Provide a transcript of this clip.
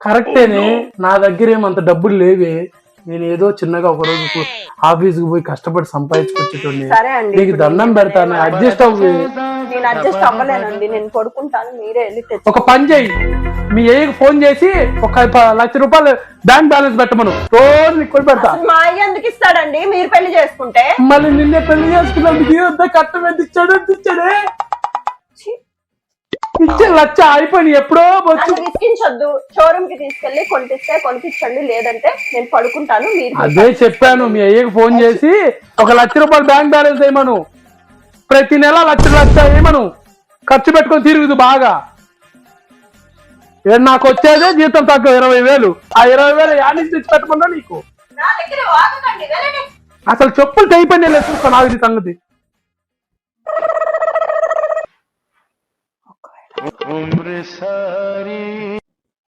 కరెక్టేనే, నా దగ్గర ఏమంత డబ్బులు లేవే. నేను ఏదో చిన్నగా ఒక రోజు ఆఫీస్కి పోయి కష్టపడి సంపాదించుకొచ్చేటోని. సరే అండి, నీకు దండం పెడతాను, అడ్జస్ట్ అవ్వు. నేను అడ్జస్ట్ అవ్వలేనండి, నేను పడుకుంటాను, మీరే వెళ్ళి తెచ్చు. ఒక పని చెయ్యి, మీ ఏకి ఫోన్ చేసి ఒక ₹1,00,000 బ్యాంక్ బ్యాలెన్స్ పెట్టమను, రోజు నీకు కొని పెడతా. మా అయ్య ఎందుకు ఇస్తాడండి మీరు పెళ్లి చేసుకుంటే? మళ్ళీ నిన్నే పెళ్లి చేసుకున్నందుకు కట్టం ఎంత ఇచ్చాడు, ఎంత ఇచ్చాడే? ఇచ్చే లచ్చ అయిపోయి ఎప్పుడో వచ్చు. ఇచ్చించొద్దు, షోరూమ్ కి తీసుకెళ్లి కొనిపిస్తే కొనిపించండి, లేదంటే నేను పడుకుంటాను. మీరు అదే చెప్పాను, మీ అయ్యకి ఫోన్ చేసి ఒక ₹1,00,000 బ్యాంక్ బ్యాలెన్స్ వేయమను, ప్రతి నెల లక్ష వేయమను, ఖర్చు పెట్టుకొని తిరుగుదు బాగా. నాకు వచ్చేదే జీతం తక్కువ 20,000, ఆ 20,000 యాడ్ నుంచి తెచ్చి పెట్టుకున్నా నీకు. అసలు చెప్పులు టైపోయి చూస్తాను నాకు సంగతి.